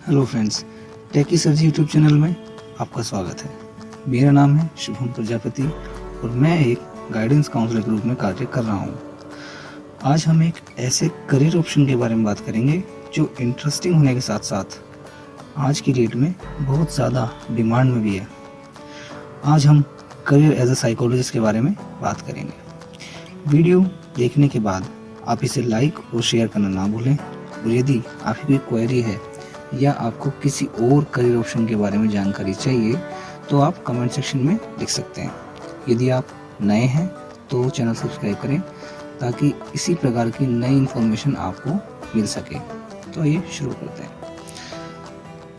Hello friends, टेकी sir YouTube channel में आपका स्वागत है। मेरा नाम है शुभम प्रजापति और मैं एक गाइडेंस काउंसलर के रूप में कार्य कर रहा हूँ। आज हम एक ऐसे करियर ऑप्शन के बारे में बात करेंगे जो इंटरेस्टिंग होने के साथ साथ आज की डेट में बहुत ज़्यादा डिमांड में भी है। आज हम करियर एज अ साइकोलॉजिस्ट के बारे में बात करेंगे। वीडियो देखने के बाद आप इसे लाइक और शेयर करना ना भूलें और यदि आपकी कोई क्वेरी है या आपको किसी और करियर ऑप्शन के बारे में जानकारी चाहिए तो आप कमेंट सेक्शन में लिख सकते हैं। यदि आप नए हैं तो चैनल सब्सक्राइब करें ताकि इसी प्रकार की नई इन्फॉर्मेशन आपको मिल सके। तो आइए शुरू करते हैं।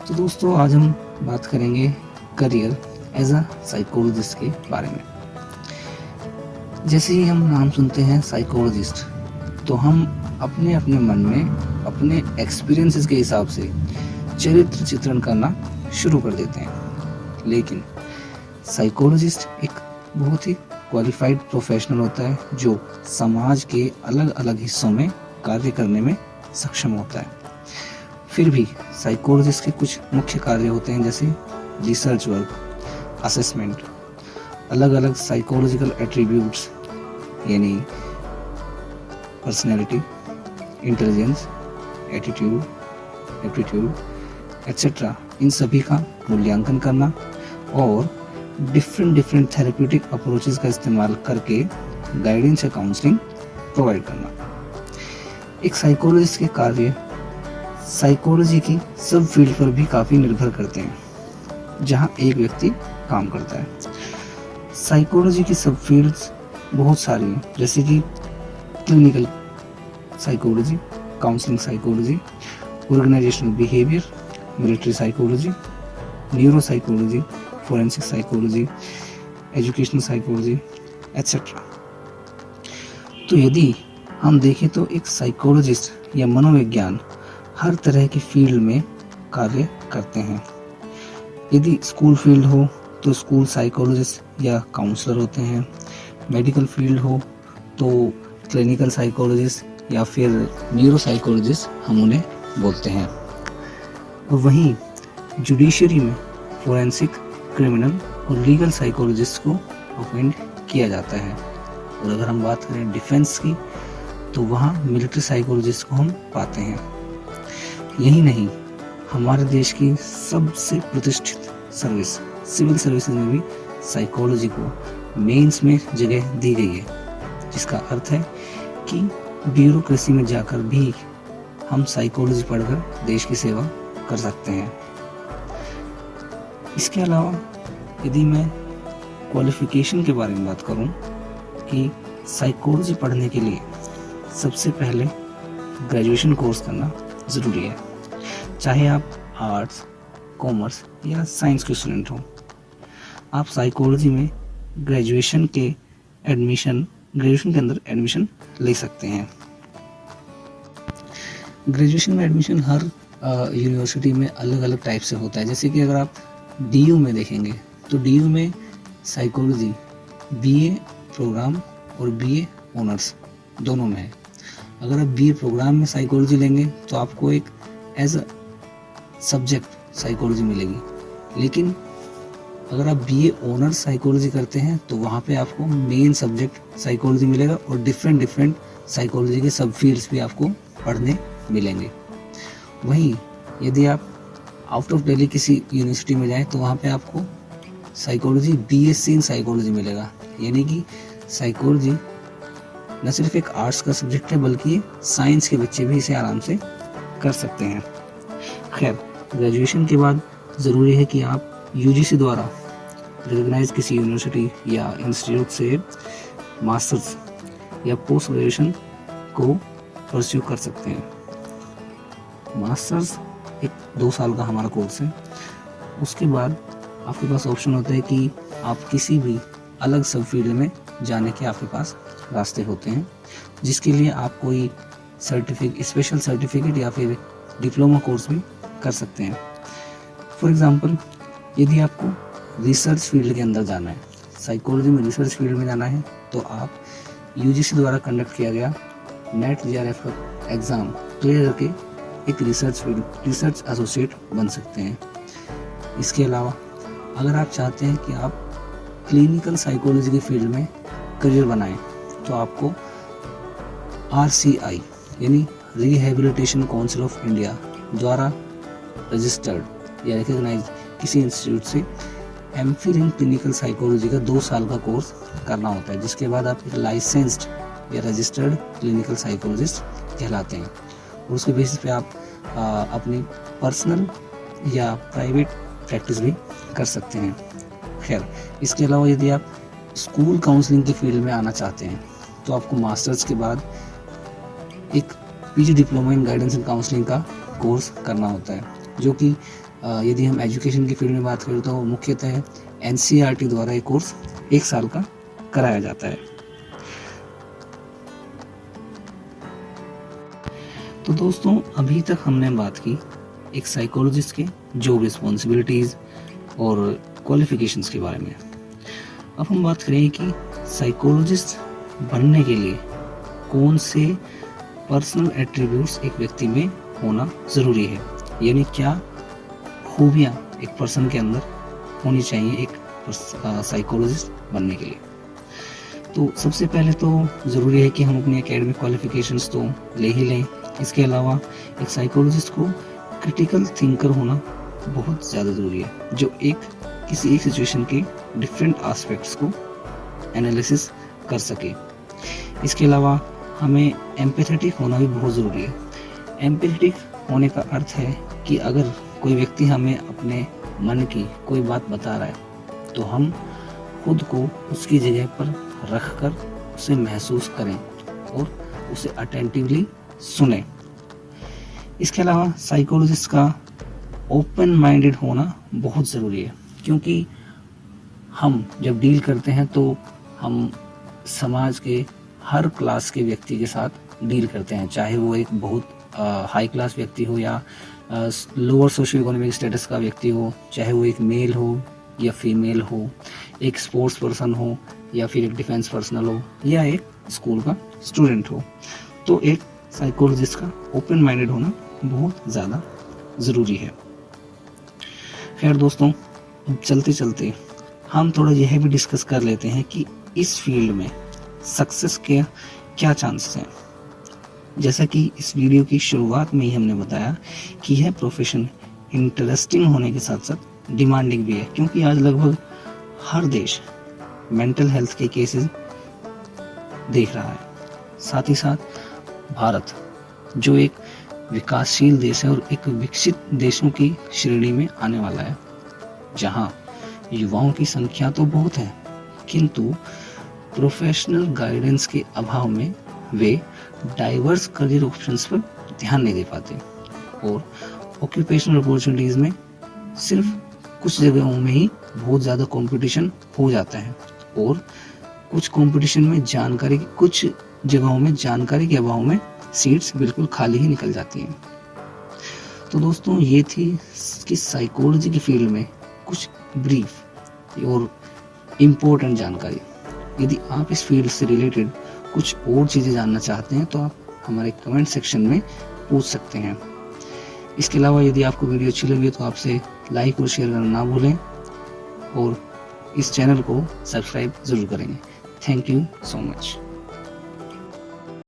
तो दोस्तों, आज हम बात करेंगे करियर एज अ साइकोलॉजिस्ट के बारे में। जैसे ही हम नाम सुनते हैं साइकोलॉजिस्ट तो हम अपने अपने मन में अपने एक्सपीरियंसेस के हिसाब से चरित्र चित्रण करना शुरू कर देते हैं, लेकिन साइकोलॉजिस्ट एक बहुत ही क्वालिफाइड प्रोफेशनल होता है जो समाज के अलग अलग हिस्सों में कार्य करने में सक्षम होता है। फिर भी साइकोलॉजिस्ट के कुछ मुख्य कार्य होते हैं, जैसे रिसर्च वर्क, असेसमेंट, अलग अलग साइकोलॉजिकल एट्रीब्यूट्स यानी personality, intelligence, attitude, aptitude etcetera, इन सभी का मूल्यांकन करना और डिफरेंट थेरेप्यूटिक अप्रोचेस का इस्तेमाल करके गाइडेंस या काउंसलिंग प्रोवाइड करना। एक साइकोलॉजिस्ट के कार्य साइकोलॉजी की सब फील्ड पर भी काफ़ी निर्भर करते हैं जहां एक व्यक्ति काम करता है। साइकोलॉजी की सब फील्ड्स बहुत सारी हैं, जैसे कि clinical psychology, counselling psychology, organisational behaviour, military psychology, neuro psychology, forensic psychology, educational psychology etcetera. तो यदि हम देखें तो एक साइकोलॉजिस्ट या मनोविज्ञान हर तरह की फील्ड में कार्य करते हैं। यदि स्कूल फील्ड हो तो स्कूल साइकोलॉजिस्ट या काउंसलर होते हैं, मेडिकल फील्ड हो तो क्लिनिकल साइकोलॉजिस्ट या फिर न्यूरो साइकोलॉजिस्ट हम उन्हें बोलते हैं। और वहीं जुडिशरी में फोरेंसिक, क्रिमिनल और लीगल साइकोलॉजिस्ट को अपॉइंट किया जाता है। और अगर हम बात करें डिफेंस की तो वहाँ मिलिट्री साइकोलॉजिस्ट को हम पाते हैं। यही नहीं, हमारे देश की सबसे प्रतिष्ठित सर्विस सिविल सर्विसेज में भी साइकोलॉजी को मेंस में जगह दी गई है, जिसका अर्थ है कि ब्यूरोक्रेसी में जाकर भी हम साइकोलॉजी पढ़कर देश की सेवा कर सकते हैं। इसके अलावा यदि मैं क्वालिफिकेशन के बारे में बात करूं कि साइकोलॉजी पढ़ने के लिए सबसे पहले ग्रेजुएशन कोर्स करना ज़रूरी है, चाहे आप आर्ट्स, कॉमर्स या साइंस के स्टूडेंट हो। आप साइकोलॉजी में ग्रेजुएशन के अंदर एडमिशन ले सकते हैं। ग्रेजुएशन में एडमिशन हर यूनिवर्सिटी में अलग अलग टाइप से होता है। जैसे कि अगर आप डीयू में देखेंगे तो डीयू में साइकोलॉजी बीए प्रोग्राम और बीए ऑनर्स दोनों में है। अगर आप बीए प्रोग्राम में साइकोलॉजी लेंगे तो आपको एक एज अ सब्जेक्ट साइकोलॉजी मिलेगी, लेकिन अगर आप बीए ऑनर्स साइकोलॉजी करते हैं तो वहाँ पे आपको मेन सब्जेक्ट साइकोलॉजी मिलेगा और डिफरेंट साइकोलॉजी के सब फील्ड्स भी आपको पढ़ने मिलेंगे। वहीं यदि आप आउट ऑफ दिल्ली किसी यूनिवर्सिटी में जाएं तो वहाँ पे आपको साइकोलॉजी बीएससी इन साइकोलॉजी मिलेगा, यानी कि साइकोलॉजी न सिर्फ एक आर्ट्स का सब्जेक्ट है बल्कि साइंस के बच्चे भी इसे आराम से कर सकते हैं। खैर, ग्रेजुएशन के बाद ज़रूरी है कि आप यूजीसी द्वारा रिकॉग्नाइज किसी यूनिवर्सिटी या इंस्टीट्यूट से मास्टर्स या पोस्ट ग्रेजुएशन को परस्यू कर सकते हैं। मास्टर्स एक 2 साल का हमारा कोर्स है। उसके बाद आपके पास ऑप्शन होता है कि आप किसी भी अलग सब फील्ड में जाने के आपके पास रास्ते होते हैं, जिसके लिए आप कोई स्पेशल सर्टिफिकेट या फिर डिप्लोमा कोर्स भी कर सकते हैं। फॉर एग्जांपल, यदि आपको रिसर्च फील्ड के अंदर जाना है, साइकोलॉजी में रिसर्च फील्ड में जाना है, तो आप यूजीसी द्वारा कंडक्ट किया गया नेट जीआरएफ का एग्ज़ाम क्लियर करके एक रिसर्च एसोसिएट बन सकते हैं। इसके अलावा अगर आप चाहते हैं कि आप क्लिनिकल साइकोलॉजी के फील्ड में करियर बनाएं तो आपको RCI यानी रिहेबिलिटेशन काउंसिल ऑफ इंडिया द्वारा रजिस्टर्ड या रिकॉग्नाइज किसी इंस्टीट्यूट से MPhil इन क्लिनिकल साइकोलॉजी का 2 साल का कोर्स करना होता है, जिसके बाद आप एक लाइसेंस्ड या रजिस्टर्ड क्लिनिकल साइकोलॉजिस्ट कहलाते हैं और उसके बेसिस पे आप अपनी पर्सनल या प्राइवेट प्रैक्टिस भी कर सकते हैं। खैर, इसके अलावा यदि आप स्कूल काउंसलिंग के फील्ड में आना चाहते हैं तो आपको मास्टर्स के बाद एक PG diploma in guidance and counselling का कोर्स करना होता है, जो कि यदि हम एजुकेशन के फील्ड में बात करें तो मुख्यतः NCERT द्वारा एक कोर्स 1 साल का कराया जाता है। तो दोस्तों, अभी तक हमने बात की एक साइकोलॉजिस्ट के जॉब रिस्पॉन्सिबिलिटीज़ और क्वालिफिकेशंस के बारे में। अब हम बात करें कि साइकोलॉजिस्ट बनने के लिए कौन से पर्सनल एट्रीब्यूट्स एक व्यक्ति में होना ज़रूरी है, यानी क्या खूबियाँ एक पर्सन के अंदर होनी चाहिए एक साइकोलॉजिस्ट बनने के लिए। तो सबसे पहले तो ज़रूरी है कि हम अपनी एकेडमिक क्वालिफिकेशंस तो ले ही लें। इसके अलावा एक साइकोलॉजिस्ट को क्रिटिकल थिंकर होना बहुत ज़्यादा ज़रूरी है, जो किसी एक सिचुएशन के डिफरेंट एस्पेक्ट्स को एनालिसिस कर सके। इसके अलावा हमें एम्पैथेटिक होना भी बहुत ज़रूरी है। एम्पैथेटिक होने का अर्थ है कि अगर कोई व्यक्ति हमें अपने मन की कोई बात बता रहा है तो हम खुद को उसकी जगह पर रख कर उसे महसूस करें और उसे अटेंटिवली सुने। इसके अलावा साइकोलॉजिस्ट का ओपन माइंडेड होना बहुत ज़रूरी है, क्योंकि हम जब डील करते हैं तो हम समाज के हर क्लास के व्यक्ति के साथ डील करते हैं, चाहे वो एक बहुत हाई क्लास व्यक्ति हो या लोअर सोशियो इकोनॉमिक स्टेटस का व्यक्ति हो, चाहे वो एक मेल हो या फीमेल हो, एक स्पोर्ट्स पर्सन हो या फिर एक डिफेंस पर्सनल हो या एक स्कूल का स्टूडेंट हो। तो एक साइकोलॉजिस्ट का ओपन माइंडेड होना बहुत ज़्यादा ज़रूरी है। खैर दोस्तों, चलते चलते हम थोड़ा यह भी डिस्कस कर लेते हैं कि इस फील्ड में सक्सेस के क्या चांसेस हैं। जैसा कि इस वीडियो की शुरुआत में ही हमने बताया कि यह प्रोफेशन इंटरेस्टिंग होने के साथ साथ डिमांडिंग भी है, क्योंकि आज लगभग हर देश मेंटल हेल्थ के केसेस देख रहा है। साथ ही साथ भारत, जो एक विकासशील देश है और एक विकसित देशों की श्रेणी में आने वाला है, जहां युवाओं की संख्या तो बहुत है, किंतु प्रोफेशनल गाइडेंस के अभाव में वे डाइवर्स करियर ऑप्शंस पर ध्यान नहीं दे पाते और ऑक्यूपेशनल अपॉर्चुनिटीज़ में सिर्फ कुछ जगहों में ही बहुत ज़्यादा कंपटीशन हो जाता है और कुछ जगहों में जानकारी के अभाव में सीट्स बिल्कुल खाली ही निकल जाती हैं। तो दोस्तों, ये थी कि साइकोलॉजी की फील्ड में कुछ ब्रीफ और इम्पोर्टेंट जानकारी। यदि आप इस फील्ड से रिलेटेड कुछ और चीज़ें जानना चाहते हैं तो आप हमारे कमेंट सेक्शन में पूछ सकते हैं। इसके अलावा यदि आपको वीडियो अच्छी लगी तो आपसे लाइक और शेयर करना ना भूलें और इस चैनल को सब्सक्राइब ज़रूर करेंगे। Thank you so much.